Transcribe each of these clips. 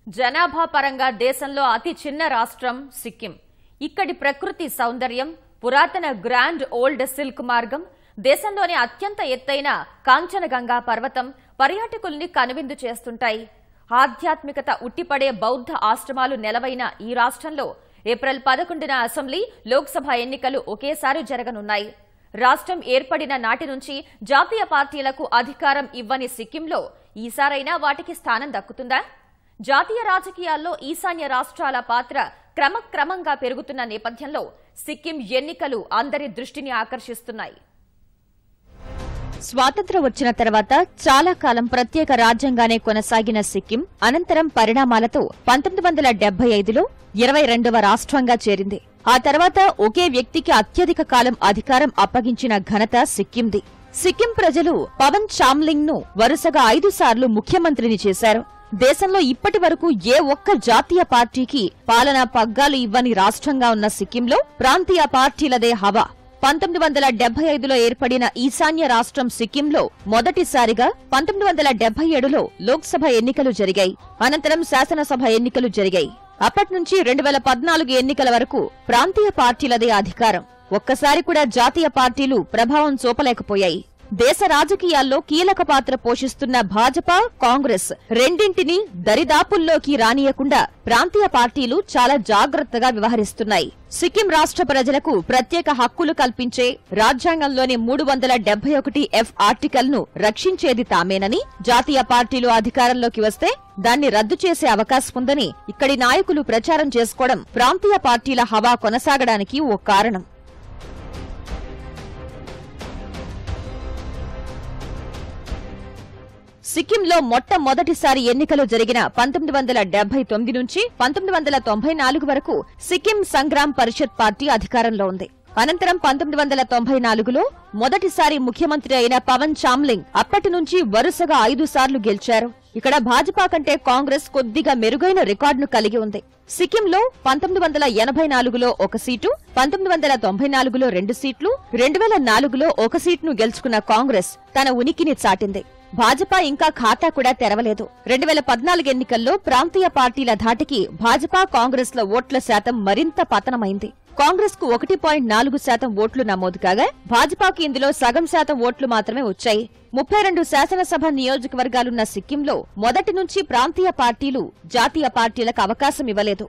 జనాభా పరంగా దేశంలో అతి చిన్న రాష్ట్రం సిక్కిం. ఇక్కడి ప్రకృతి సౌందర్యం, పురాతన గ్రాండ్ ఓల్డ్ సిల్క్ మార్గం, దేశంలోని అత్యంత ఎత్తైన కాంచనగంగా పర్వతం పర్యాటకుల్ని కనువిందు చేస్తుంటాయి. ఆధ్యాత్మికత ఉట్టిపడే బౌద్ధ ఆశ్రమాలు నెలవైన ఈ రాష్ట్రంలో ఏప్రిల్ 11న అసెంబ్లీ, లోక్సభ ఎన్నికలు ఒకేసారి జరగనున్నాయి. రాష్ట్రం ఏర్పడిన నాటి నుంచి జాతీయ పార్టీలకు అధికారం ఇవ్వని సిక్కింలో ఈసారైనా వాటికి స్థానం దక్కుతుందా? జాతీయ రాజకీయాల్లో ఈశాన్య రాష్ట్రాల పాత్ర క్రమక్రమంగా పెరుగుతున్న నేపథ్యంలో సిక్కిం ఎన్నికలు అందరి దృష్టిని ఆకర్షిస్తున్నాయి. స్వాతంత్ర్యం వచ్చిన తర్వాత చాలా కాలం ప్రత్యేక రాజ్యంగానే కొనసాగిన సిక్కిం అనంతరం పరిణామాలతో 1975లో 22వ రాష్ట్రంగా చేరింది. ఆ తర్వాత ఒకే వ్యక్తికి అత్యధిక కాలం అధికారం అప్పగించిన ఘనత సిక్కింది. సిక్కిం ప్రజలు పవన్ చామ్లింగ్ ను వరుసగా 5 సార్లు ముఖ్యమంత్రిని చేశారు. దేశంలో ఇప్పటి వరకు ఏ ఒక్క జాతీయ పార్టీకి పాలనా పగ్గాలు ఇవ్వని రాష్ట్రంగా ఉన్న సిక్కింలో ప్రాంతీయ పార్టీలదే హవా. 1975లో ఏర్పడిన ఈశాన్య రాష్ట్రం సిక్కింలో మొదటిసారిగా 1977లో లోక్సభ ఎన్నికలు జరిగాయి. అనంతరం శాసనసభ ఎన్నికలు జరిగాయి. అప్పట్నుంచి 2014 ఎన్నికల వరకు ప్రాంతీయ పార్టీలదే అధికారం. ఒక్కసారి కూడా జాతీయ పార్టీలు ప్రభావం చూపలేకపోయాయి. దేశ రాజకీయాల్లో కీలక పాత్ర పోషిస్తున్న భాజపా, కాంగ్రెస్ రెండింటినీ దరిదాపుల్లోకి రానియకుండా ప్రాంతీయ పార్టీలు చాలా జాగ్రత్తగా వ్యవహరిస్తున్నాయి. సిక్కిం రాష్ట్ర ప్రజలకు ప్రత్యేక హక్కులు కల్పించే రాజ్యాంగంలోని 371F ఆర్టికల్ ను రక్షించేది తామేనని, జాతీయ పార్టీలు అధికారంలోకి వస్తే దాన్ని రద్దు చేసే అవకాశం ఉందని ఇక్కడి నాయకులు ప్రచారం చేసుకోవడం ప్రాంతీయ పార్టీల హవా కొనసాగడానికి ఓ కారణం. సిక్కింలో మొట్టమొదటిసారి ఎన్నికలు జరిగిన 1979 నుంచి 1994 వరకు సిక్కిం సంగ్రామ్ పరిషత్ పార్టీ అధికారంలో ఉంది. అనంతరం 1994లో మొదటిసారి ముఖ్యమంత్రి అయిన పవన్ చామ్లింగ్ అప్పటి నుంచి వరుసగా 5 సార్లు గెలిచారు. ఇక్కడ భాజపా కంటే కాంగ్రెస్ కొద్దిగా మెరుగైన రికార్డును కలిగి ఉంది. సిక్కింలో 1984లో 1 సీటు, 1994లో 2 సీట్లు, 2004లో 1 సీటును గెలుచుకున్న కాంగ్రెస్ తన ఉనికిని చాటింది. భాజపా ఇంకా ఖాతా కూడా తెరవలేదు. 2014 ఎన్నికల్లో ప్రాంతీయ పార్టీల ధాటికి భాజపా, కాంగ్రెస్ ల ఓట్ల శాతం మరింత పతనమైంది. కాంగ్రెస్ కు 1.4% ఓట్లు నమోదు కాగా భాజపాకు ఇందులో సగం శాతం ఓట్లు మాత్రమే వచ్చాయి. 32 శాసనసభ నియోజకవర్గాలున్న సిక్కింలో మొదటి నుంచి ప్రాంతీయ పార్టీలు జాతీయ పార్టీలకు అవకాశం ఇవ్వలేదు.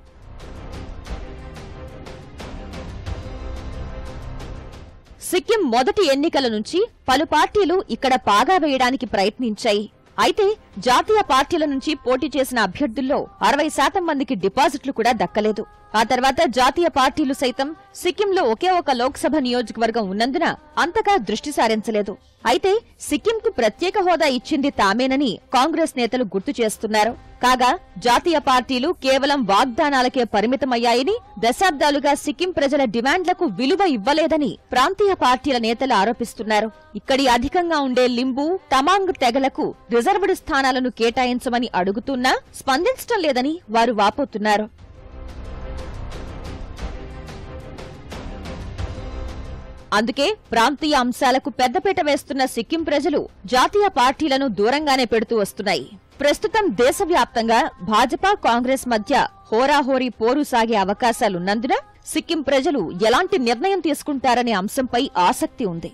సిక్కిం మొదటి ఎన్నికల నుంచి పలు పార్టీలు ఇక్కడ పాగా వేయడానికి ప్రయత్నించాయి. అయితే జాతీయ పార్టీల నుంచి పోటీ చేసిన అభ్యర్థుల్లో 60% మందికి డిపాజిట్లు కూడా దక్కలేదు. ఆ తర్వాత జాతీయ పార్టీలు సైతం సిక్కింలో ఒకే ఒక లోక్సభ నియోజకవర్గం ఉన్నందున అంతగా దృష్టి సారించలేదు. అయితే సిక్కింకు ప్రత్యేక హోదా ఇచ్చింది తామేనని కాంగ్రెస్ నేతలు గుర్తు చేస్తున్నారు. కాగా జాతీయ పార్టీలు కేవలం వాగ్దానాలకే పరిమితమయ్యాయని, దశాబ్దాలుగా సిక్కిం ప్రజల డిమాండ్లకు విలువ ఇవ్వలేదని ప్రాంతీయ పార్టీల నేతలు ఆరోపిస్తున్నారు. ఇక్కడి అధికంగా ఉండే లింబు, తమాంగ్ తెగలకు రిజర్వ్డ్ స్థానాలను కేటాయించమని అడుగుతున్నా స్పందించడం లేదని వారు వాపోతున్నారు. అందుకే ప్రాంతీయ అంశాలకు పెద్దపీట వేస్తున్న సిక్కిం ప్రజలు జాతీయ పార్టీలను దూరంగానే పెడుతూ వస్తున్నాయి. ప్రస్తుతం దేశవ్యాప్తంగా భాజపా, కాంగ్రెస్ మధ్య హోరాహోరీ పోరు సాగే అవకాశాలున్నందున సిక్కిం ప్రజలు ఎలాంటి నిర్ణయం తీసుకుంటారనే అంశంపై ఆసక్తి ఉంది.